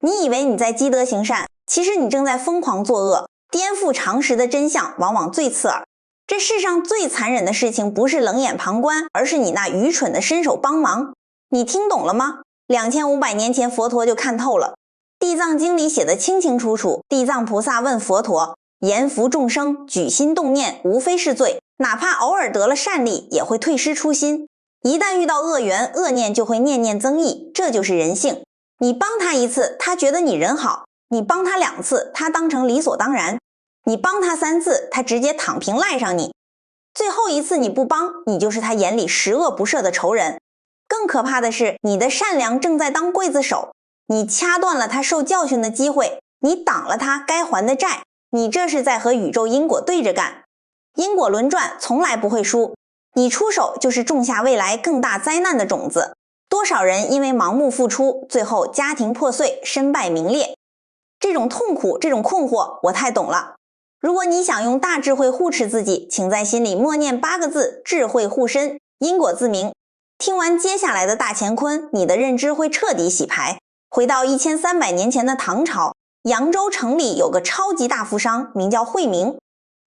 你以为你在积德行善，其实你正在疯狂作恶。颠覆常识的真相往往最刺耳。这世上最残忍的事情不是冷眼旁观，而是你那愚蠢的伸手帮忙。你听懂了吗？2500年前佛陀就看透了。地藏经里写的清清楚楚，地藏菩萨问佛陀，言服众生，举心动念，无非是罪，哪怕偶尔得了善利，也会退失初心。一旦遇到恶缘，恶念就会念念增益，这就是人性。你帮他一次，他觉得你人好；你帮他2次，他当成理所当然；你帮他3次，他直接躺平赖上你。最后一次你不帮，你就是他眼里十恶不赦的仇人。更可怕的是，你的善良正在当刽子手，你掐断了他受教训的机会，你挡了他该还的债，你这是在和宇宙因果对着干。因果轮转从来不会输，你出手就是种下未来更大灾难的种子。多少人因为盲目付出，最后家庭破碎，身败名裂。这种痛苦，这种困惑，我太懂了。如果你想用大智慧护持自己，请在心里默念8个字：智慧护身，因果自明。听完接下来的大乾坤，你的认知会彻底洗牌。回到1300年前的唐朝，扬州城里有个超级大富商，名叫惠明。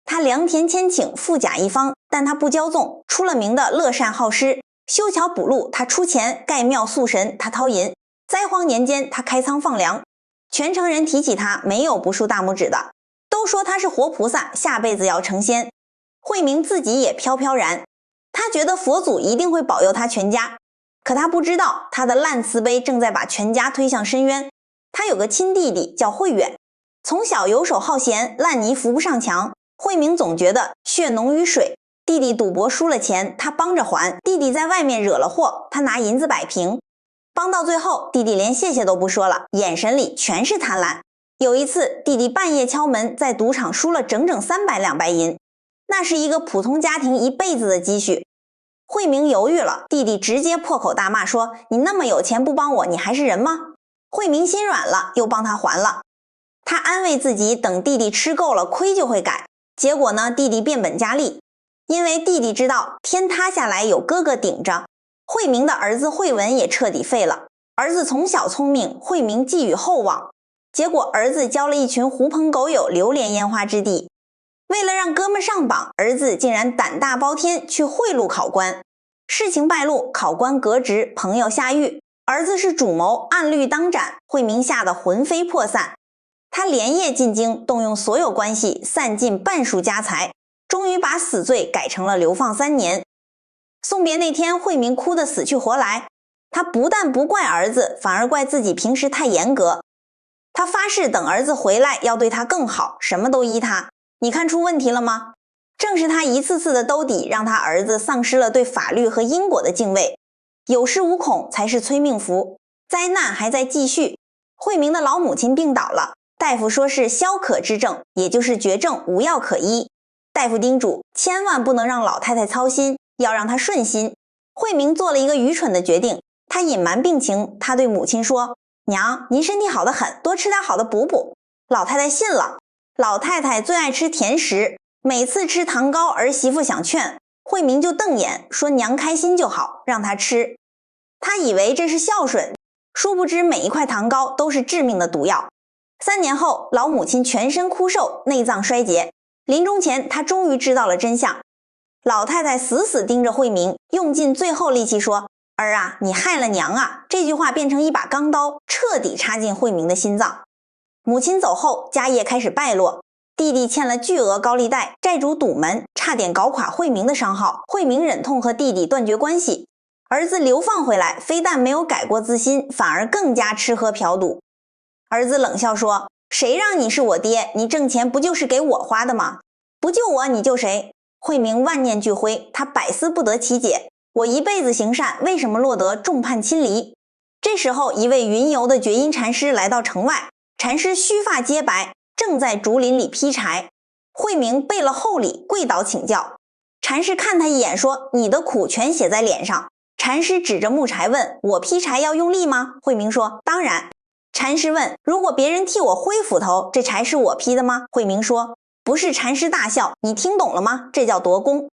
他良田千顷，富甲一方，但他不骄纵，出了名的乐善好施。修桥补路他出钱，盖庙塑神他掏银，灾荒年间他开仓放粮。全城人提起他，没有不竖大拇指的，都说他是活菩萨，下辈子要成仙。惠明自己也飘飘然，他觉得佛祖一定会保佑他全家，可他不知道他的烂慈悲正在把全家推向深渊。他有个亲弟弟叫惠远，从小游手好闲，烂泥扶不上墙。惠明总觉得血浓于水，弟弟赌博输了钱，他帮着还；弟弟在外面惹了祸，他拿银子摆平。帮到最后，弟弟连谢谢都不说了，眼神里全是贪婪。有一次，弟弟半夜敲门，在赌场输了整整300两白银，那是一个普通家庭一辈子的积蓄。惠明犹豫了，弟弟直接破口大骂说：“你那么有钱不帮我，你还是人吗？”惠明心软了，又帮他还了。他安慰自己，等弟弟吃够了亏就会改。结果呢，弟弟变本加厉，因为弟弟知道天塌下来有哥哥顶着。惠明的儿子惠文也彻底废了。儿子从小聪明，惠明寄予厚望，结果儿子交了一群狐朋狗友，流连烟花之地。为了让哥们上榜，儿子竟然胆大包天去贿赂考官。事情败露，考官革职，朋友下狱，儿子是主谋，按律当斩。惠明吓得魂飞魄散，他连夜进京，动用所有关系，散尽半数家财，终于把死罪改成了流放3年。送别那天，惠明哭得死去活来。他不但不怪儿子，反而怪自己平时太严格。他发誓等儿子回来要对他更好，什么都依他。你看出问题了吗？正是他一次次的兜底，让他儿子丧失了对法律和因果的敬畏。有恃无恐才是催命符。灾难还在继续。惠明的老母亲病倒了，大夫说是消渴之症，也就是绝症，无药可医。大夫叮嘱千万不能让老太太操心，要让她顺心。惠明做了一个愚蠢的决定，他隐瞒病情。他对母亲说：“娘，您身体好得很，多吃点好的补补。”老太太信了。老太太最爱吃甜食，每次吃糖糕，儿媳妇想劝，惠明就瞪眼说：“娘开心就好，让她吃。”他以为这是孝顺，殊不知每一块糖糕都是致命的毒药。3年后，老母亲全身枯瘦，内脏衰竭。临终前，她终于知道了真相。老太太死死盯着惠明，用尽最后力气说：“儿啊，你害了娘啊！”这句话变成一把钢刀，彻底插进惠明的心脏。母亲走后，家业开始败落，弟弟欠了巨额高利贷，债主堵门，差点搞垮惠明的商号。惠明忍痛和弟弟断绝关系。儿子流放回来，非但没有改过自新，反而更加吃喝嫖赌。儿子冷笑说：“谁让你是我爹？你挣钱不就是给我花的吗？不救我，你救谁？”惠明万念俱灰，他百思不得其解。我一辈子行善，为什么落得众叛亲离？这时候，一位云游的觉音禅师来到城外，禅师须发皆白，正在竹林里劈柴。惠明备了厚礼，跪倒请教。禅师看他一眼说：“你的苦全写在脸上。”禅师指着木柴问：“我劈柴要用力吗？”惠明说：“当然。”禅师问：“如果别人替我挥斧头，这柴是我劈的吗？”惠明说：“不是。”禅师大笑：“你听懂了吗？这叫夺功。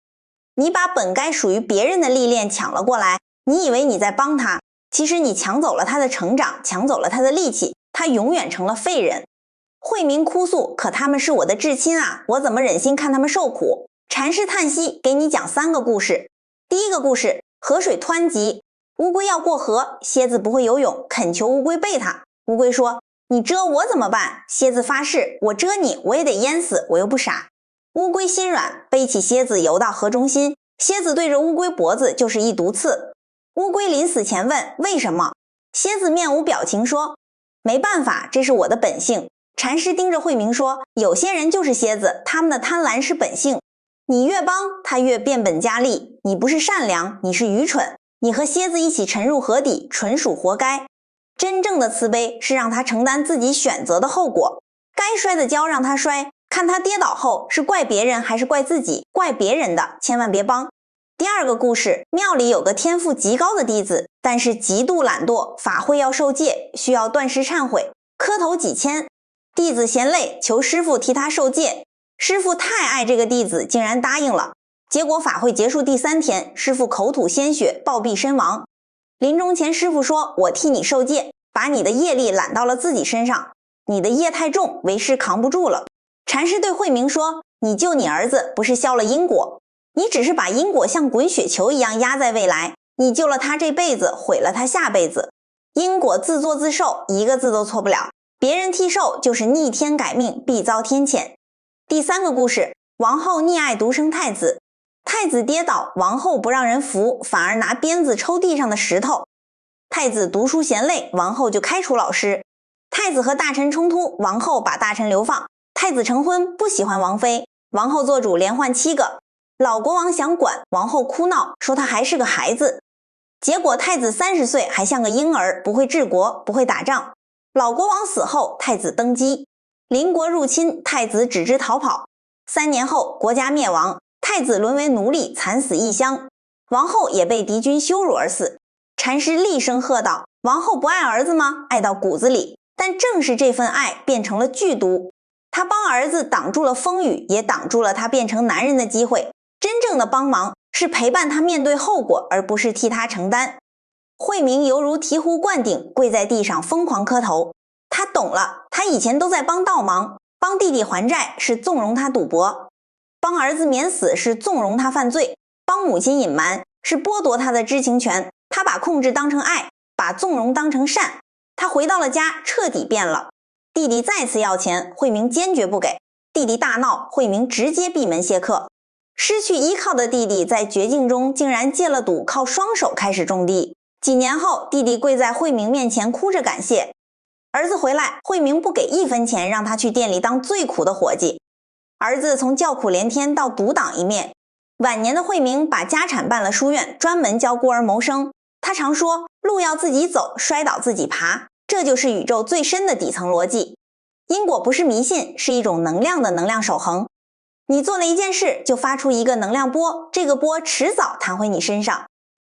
你把本该属于别人的历练抢了过来，你以为你在帮他，其实你抢走了他的成长，抢走了他的力气。他永远成了废人。惠明哭诉，可他们是我的至亲啊，我怎么忍心看他们受苦？禅师叹息，给你讲3个故事。第一个故事，河水湍急，乌龟要过河，蝎子不会游泳，恳求乌龟背它。乌龟说，你蛰我怎么办？蝎子发誓，我蛰你我也得淹死，我又不傻。乌龟心软，背起蝎子游到河中心，蝎子对着乌龟脖子就是一毒刺。乌龟临死前问，为什么？蝎子面无表情说，没办法，这是我的本性。禅师盯着惠明说，有些人就是蝎子，他们的贪婪是本性，你越帮他越变本加厉，你不是善良，你是愚蠢，你和蝎子一起沉入河底，纯属活该。真正的慈悲是让他承担自己选择的后果，该摔的跤让他摔，看他跌倒后是怪别人还是怪自己，怪别人的千万别帮。第二个故事，庙里有个天赋极高的弟子，但是极度懒惰，法会要受戒，需要断食忏悔，磕头几千。弟子嫌累，求师父替他受戒，师父太爱这个弟子，竟然答应了。结果法会结束第3天，师父口吐鲜血，暴毙身亡。临终前师父说，我替你受戒，把你的业力揽到了自己身上，你的业太重，为师扛不住了。禅师对惠明说，你救你儿子不是消了因果，你只是把因果像滚雪球一样压在未来，你救了他这辈子，毁了他下辈子。因果自作自受，一个字都错不了，别人替受就是逆天改命，必遭天谴。第3个故事，王后溺爱独生太子，太子跌倒，王后不让人扶，反而拿鞭子抽地上的石头。太子读书嫌累，王后就开除老师。太子和大臣冲突，王后把大臣流放。太子成婚，不喜欢王妃，王后做主连换7个。老国王想管，王后哭闹，说他还是个孩子。结果太子30岁还像个婴儿，不会治国，不会打仗。老国王死后，太子登基，邻国入侵，太子只知逃跑。3年后，国家灭亡，太子沦为奴隶，惨死异乡。王后也被敌军羞辱而死。禅师厉声喝道，王后不爱儿子吗？爱到骨子里，但正是这份爱变成了剧毒。他帮儿子挡住了风雨，也挡住了他变成男人的机会。真正的帮忙是陪伴他面对后果，而不是替他承担。惠明犹如醍醐灌顶，跪在地上疯狂磕头。他懂了，他以前都在帮倒忙，帮弟弟还债是纵容他赌博，帮儿子免死是纵容他犯罪，帮母亲隐瞒是剥夺他的知情权。他把控制当成爱，把纵容当成善。他回到了家，彻底变了。弟弟再次要钱，惠明坚决不给。弟弟大闹，惠明直接闭门谢客。失去依靠的弟弟在绝境中竟然戒了赌，靠双手开始种地。几年后，弟弟跪在惠明面前哭着感谢。儿子回来，惠明不给1分钱，让他去店里当最苦的伙计。儿子从叫苦连天到独当一面。晚年的惠明把家产办了书院，专门教孤儿谋生。他常说，路要自己走，摔倒自己爬，这就是宇宙最深的底层逻辑。因果不是迷信，是一种能量的能量守恒。你做了一件事，就发出一个能量波，这个波迟早弹回你身上。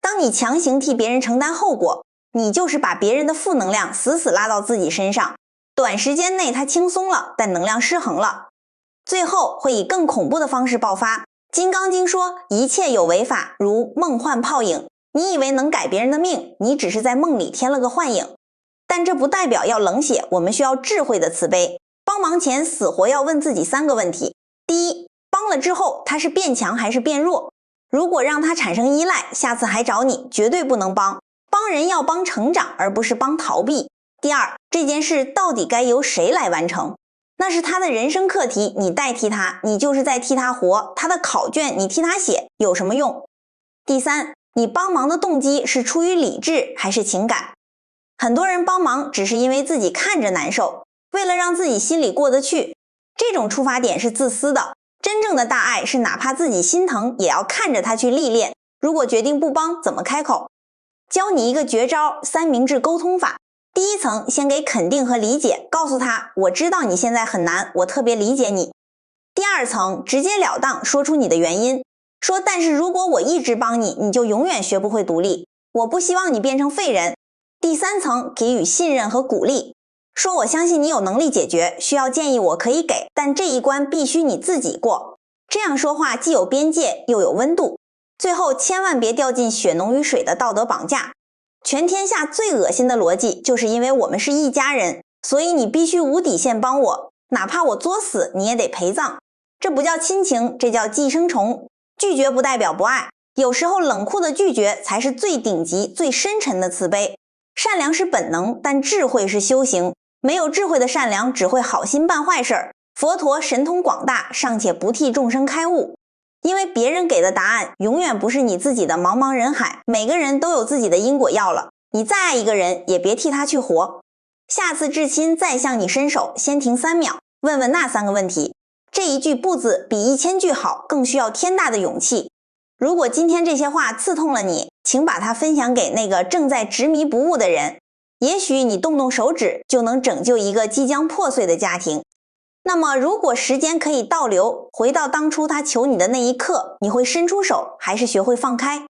当你强行替别人承担后果，你就是把别人的负能量死死拉到自己身上。短时间内它轻松了，但能量失衡了，最后会以更恐怖的方式爆发。金刚经说，一切有为法，如梦幻泡影。你以为能改别人的命，你只是在梦里添了个幻影。但这不代表要冷血，我们需要智慧的慈悲。帮忙前死活要问自己3个问题。第一，帮了之后他是变强还是变弱？如果让他产生依赖，下次还找你，绝对不能帮。帮人要帮成长，而不是帮逃避。第二，这件事到底该由谁来完成？那是他的人生课题，你代替他，你就是在替他活。他的考卷你替他写，有什么用？第三，你帮忙的动机是出于理智还是情感？很多人帮忙只是因为自己看着难受，为了让自己心里过得去，这种出发点是自私的。真正的大爱是哪怕自己心疼，也要看着他去历练。如果决定不帮，怎么开口？教你一个绝招，3明治沟通法。第一层，先给肯定和理解，告诉他，我知道你现在很难，我特别理解你。第二层，直截了当说出你的原因，说但是如果我一直帮你，你就永远学不会独立，我不希望你变成废人。第三层，给予信任和鼓励，说我相信你有能力解决，需要建议我可以给，但这一关必须你自己过。这样说话既有边界又有温度。最后千万别掉进血浓于水的道德绑架。全天下最恶心的逻辑，就是因为我们是一家人，所以你必须无底线帮我，哪怕我作死你也得陪葬。这不叫亲情，这叫寄生虫。拒绝不代表不爱，有时候冷酷的拒绝才是最顶级、最深沉的慈悲。善良是本能，但智慧是修行。没有智慧的善良只会好心办坏事。佛陀神通广大，尚且不替众生开悟。因为别人给的答案永远不是你自己的茫茫人海，每个人都有自己的因果要了。你再爱一个人，也别替他去活。下次至亲再向你伸手，先停3秒，问问那3个问题。这一句不字比1000句好，更需要天大的勇气。如果今天这些话刺痛了你，请把它分享给那个正在执迷不悟的人。也许你动动手指，就能拯救一个即将破碎的家庭。那么，如果时间可以倒流，回到当初他求你的那一刻，你会伸出手，还是学会放开？